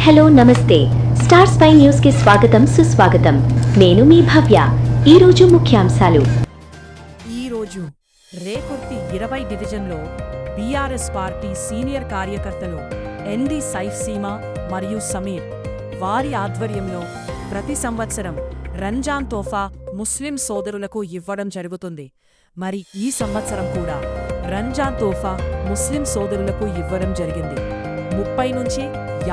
Hello నమస్తే star spy news కి స్వాగతం సుస్వాగతం. నేను మీ భవ్య. ఈ రోజు ముఖ్యాంశాలు. ఈ రోజు రేకుర్తి 20 డివిజన్లో బీఆర్ఎస్ పార్టీ సీనియర్ కార్యకర్తలు ఎన్డి సైఫ్ సీమా మరియు సమీర్ వారి ఆధ్వర్యంలో ప్రతి సంవత్సరం రంజాన్ తోఫా ముస్లిం సోదరులకు ఇవ్వడం జరుగుతుంది. మరి ఈ సంవత్సరం కూడా రంజాన్ తోఫా ముస్లిం సోదరులకు ఇవ్వడం జరిగింది. 30 నుంచి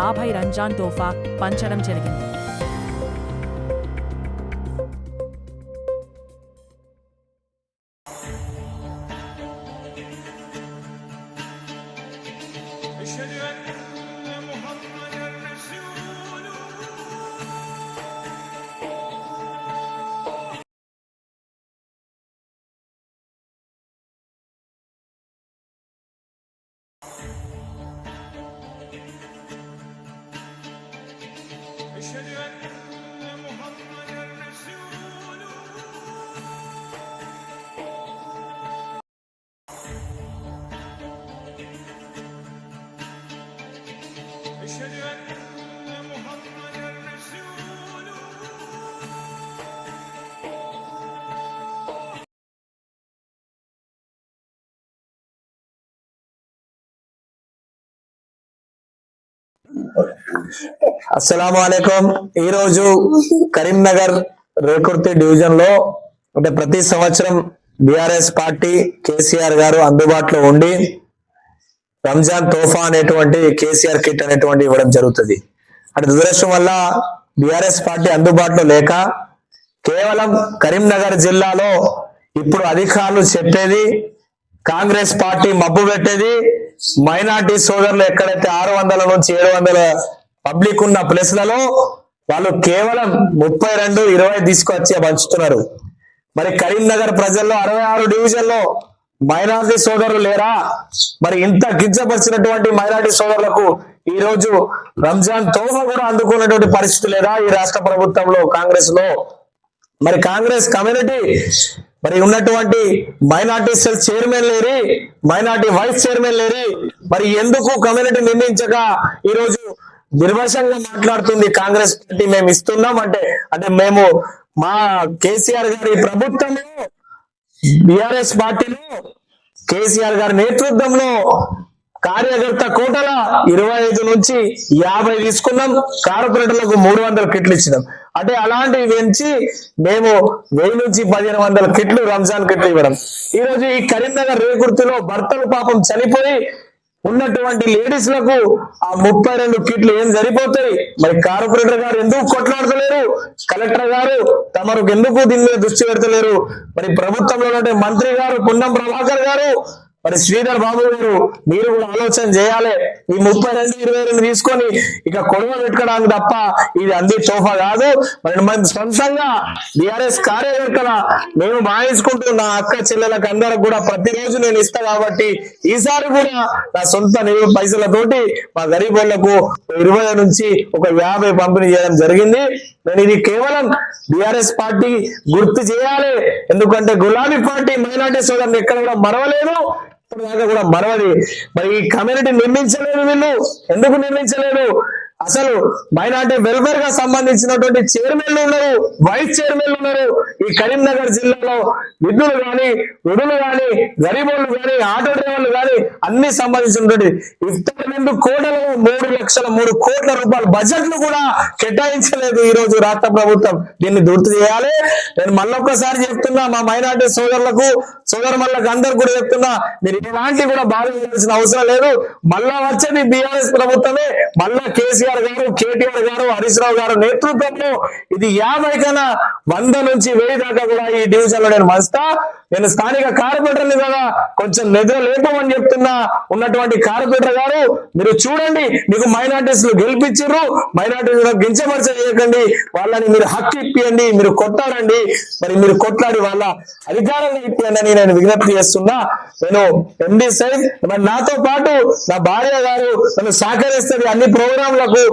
50 రంజాన్ తోఫా పంచడం జరిగింది. అస్సలాము అలైకుం. ఈ రోజు కరీంనగర్ రేకుర్తి డివిజన్ లో అంటే ప్రతి సంవత్సరం బిఆర్ఎస్ పార్టీ కేసీఆర్ గారు అందుబాటులో ఉండి రంజాన్ తోఫా అనేటువంటి కేసీఆర్ కిట్ అనేటువంటి ఇవ్వడం జరుగుతుంది. అంటే దురదృష్టం వల్ల బిఆర్ఎస్ పార్టీ అందుబాటులో లేక కేవలం కరీంనగర్ జిల్లాలో ఇప్పుడు అధికారులు చెప్పేది కాంగ్రెస్ పార్టీ మబ్బు పెట్టేది మైనార్టీ సోదరులు ఎక్కడైతే 600 నుంచి 700 పబ్లిక్ ఉన్న ప్లేస్లలో వాళ్ళు కేవలం 32, 20 తీసుకొచ్చి పంచుతున్నారు. మరి కరీంనగర్ ప్రజల్లో 66 డివిజన్లో మైనార్టీ సోదరులు లేరా? మరి ఇంత కించపరిచినటువంటి మైనార్టీ సోదరులకు ఈ రోజు రంజాన్ తోఫా కూడా అందుకున్నటువంటి పరిస్థితి లేదా ఈ రాష్ట్ర ప్రభుత్వంలో కాంగ్రెస్ లో? మరి కాంగ్రెస్ కమ్యూనిటీ మరి ఉన్నటువంటి మైనార్టీ సెల్ చైర్మన్ లేరి, మైనార్టీ వైస్ చైర్మన్ లేరి, మరి ఎందుకు కమ్యూనిటీ నిర్ణయించక ఈ రోజు నిర్వశంగా మాట్లాడుతుంది కాంగ్రెస్ పార్టీ? మేము ఇస్తున్నాం అంటే మేము మా కేసీఆర్ గారి ప్రభుత్వంలో బిఆర్ఎస్ పార్టీలో కేసీఆర్ గారి నేతృత్వంలో కార్యకర్త కోటల 25 నుంచి 50 తీసుకున్నాం. కార్పొరేటర్లకు 300 కిట్లు ఇచ్చినాం. అంటే అలాంటివి పెంచి మేము 1000 నుంచి 1500 కిట్లు రంజాన్ కిట్లు ఇవ్వడం. ఈ రోజు ఈ కరీంనగర్ రేకుర్తిలో భర్తలు పాపం చనిపోయి ఉన్నటువంటి లేడీస్ లకు ఆ 32 కిట్లు ఏం సరిపోతాయి? మరి కార్పొరేటర్ గారు ఎందుకు కొట్లాడతలేరు? కలెక్టర్ గారు తమరు ఎందుకు దీని మీద దృష్టి పెడతలేరు? మరి ప్రభుత్వంలో ఉండే మంత్రి గారు పొన్నం ప్రభాకర్ గారు, మరి శ్రీధర్ బాబు గారు, మీరు కూడా ఆలోచన చేయాలి. ఈ 32, 22 తీసుకొని ఇక కొడవ పెట్టుకోవడానికి తప్ప ఇది అంది తోఫా కాదు. మరి మన సొంతంగా బిఆర్ఎస్ కార్యకర్తల మేము భావించుకుంటూ నా అక్క చెల్లెలకు అందరికి కూడా ప్రతిరోజు నేను ఇస్తా కాబట్టి ఈసారి కూడా నా సొంత పైసలతోటి మా గరీబ్ వాళ్లకు 20 నుంచి 50 పంపిణీ చేయడం జరిగింది. నేను ఇది కేవలం బిఆర్ఎస్ పార్టీ గుర్తు చేయాలి. ఎందుకంటే గులాబీ పార్టీ మైనార్టీ సోదరులు ఎక్కడ కూడా మరవలేదు, ఇప్పుడు కూడా మరవది. మరి ఈ కమ్యూనిటీ నిర్మించలేదు. వీళ్ళు ఎందుకు నిర్మించలేదు? అసలు మైనార్టీ వెల్ఫేర్ గా సంబంధించినటువంటి చైర్మన్లు ఉన్నారు, వైస్ చైర్మన్లు ఉన్నారు. ఈ కరీంనగర్ జిల్లాలో విధులు గాని, విధులు గాని, గరీబోళ్ళు గాని, ఆటో డ్రైవర్లు గాని అన్ని సంబంధించినటువంటి ఇఫ్తార్ కోటలో 3 కోట్ల రూపాయల బడ్జెట్లు కూడా కేటాయించలేదు ఈ రోజు రాష్ట్ర ప్రభుత్వం. దీన్ని గుర్తు చేయాలి. నేను మళ్ళొక్కసారి చెప్తున్నా, మా మైనార్టీ సోదరులకు సోదరులకు అందరు కూడా చెప్తున్నా, మీరు ఇలాంటి కూడా బాధపడాల్సిన అవసరం లేదు. మళ్ళా వచ్చేది బీఆర్ఎస్ ప్రభుత్వమే. మళ్ళా కేసీఆర్ గారు, కేటీఆర్ గారు, హరీష్ రావు గారు నేతృత్వంలో ఇది 50 కన్నా 100 నుంచి 1000 దాకా కూడా ఈ డివిజన్ లో నేను మస్తా. నేను స్థానిక కార్పొరేటర్ని కదా కొంచెం నిద్ర లేపమని చెప్తున్నా. ఉన్నటువంటి కార్పొరేటర్ గారు మీరు చూడండి, మీకు మైనార్టీస్ గెలిపించారు, మైనార్టీస్ గించమర్చ చేయకండి, వాళ్ళని మీరు హక్కు ఇప్పియండి, మీరు కొట్టాడండి. మరి మీరు కొట్లాడి వాళ్ళ అధికారాన్ని ఇప్పియండి అని నేను విజ్ఞప్తి చేస్తున్నా. నేను ఎండి సైడ్ మరి నాతో పాటు నా భార్య గారు నన్ను సహకరిస్తుంది అన్ని ప్రోగ్రాంలకు.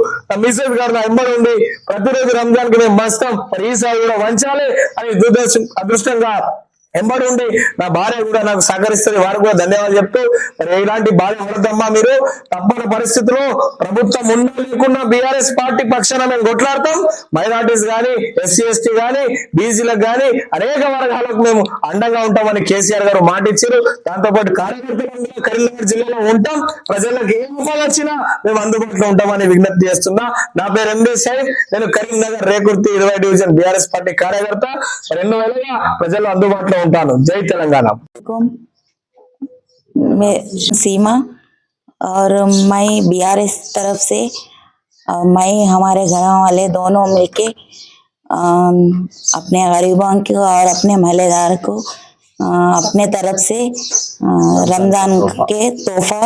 మిసెస్ గారు నా ఎంబడి ఉండి ప్రతిరోజు రంజాన్ కి మేము మస్తాం. మరి ఈసారి కూడా వంచాలి అని అదృష్టంగా ఎంబడి ఉండి నా భార్య కూడా నాకు సహకరిస్తుంది, వారికి కూడా ధన్యవాదాలు చెప్తూ మరి ఇలాంటి బాధ పడద్దమ్మా. మీరు తప్పని పరిస్థితుల్లో ప్రభుత్వం ఉండా లేకుండా బీఆర్ఎస్ పార్టీ పక్షాన మేము కొట్లాడతాం. మైనార్టీస్ గానీ, ఎస్సీ ఎస్టీ గానీ, బీసీలకు గానీ అనేక వర్గాలకు మేము అండగా ఉంటామని కేసీఆర్ గారు మాట ఇచ్చారు. దాంతోపాటు కార్యకర్తలు కరీంనగర్ జిల్లాలో ఉంటాం, ప్రజలకు ఏ రూపాయలు వచ్చినా మేము అందుబాటులో ఉంటామని విజ్ఞప్తి చేస్తున్నా. నా పేరు ఎంబీ సైద్, నేను Karimnagar Rekurthi 20 division BRS party కార్యకర్త. 2 ఏళ్ళుగా ప్రజలు అందుబాటులో ఉంటాను. జై తెలంగాణ. मैं सीमा और मैं बीआरएस तरफ से मैं हमारे घर वाले दोनों मिलके अपने गरीबों को और अपने महलेदार को अपने तरफ से रमजान के तोहफा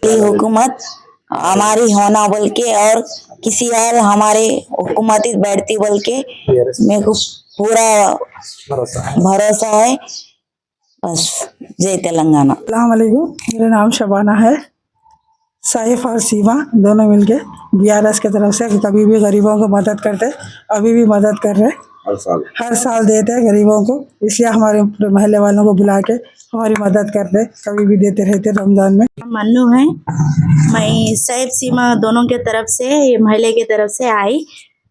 की हुकूमत हमारी होना बोल के और किसी और हमारे हुकूमती बैठती बोल के मेरे को पूरा भरोसा है। बस जय तेलंगाना। अस्सलाम वालेकुम, मेरा नाम शबाना है। साइफ और सीमा दोनों मिलके बीआरएस की तरफ से कभी भी गरीबों को मदद करते, अभी भी मदद कर रहे, हर साल देते हैं गरीबों को, इसलिए हमारे पूरे महल्ले वालों को बुला के हमारी मदद करते, कभी भी देते रहते रमजान में। मन्नू है, मैं सैफ सीमा दोनों के तरफ से महल्ले की तरफ से आई।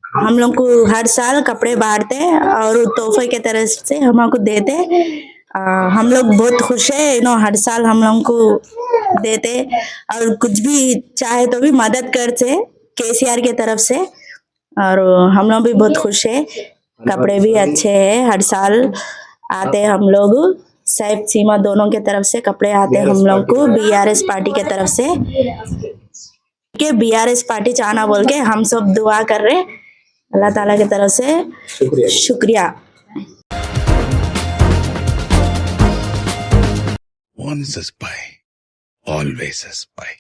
हम लोग को हर साल कपड़े बांटते और तोहफे के तरफ से हम लोग को देते। हम लोग बहुत खुश है, हर साल हम लोग को देते और कुछ भी चाहे तो भी मदद करते केसीआर के तरफ से, और हम लोग भी बहुत खुश है। कपड़े भी अच्छे हैं, हर साल आते हम लोग, सैफ सीमा दोनों के तरफ से कपड़े आते हम लोग को बीआरएस पार्टी के तरफ से, के बीआरएस पार्टी चाहना बोल के हम सब दुआ कर रहे, अल्लाह ताला की तरफ से शुक्रिया। Once a spy, always a spy.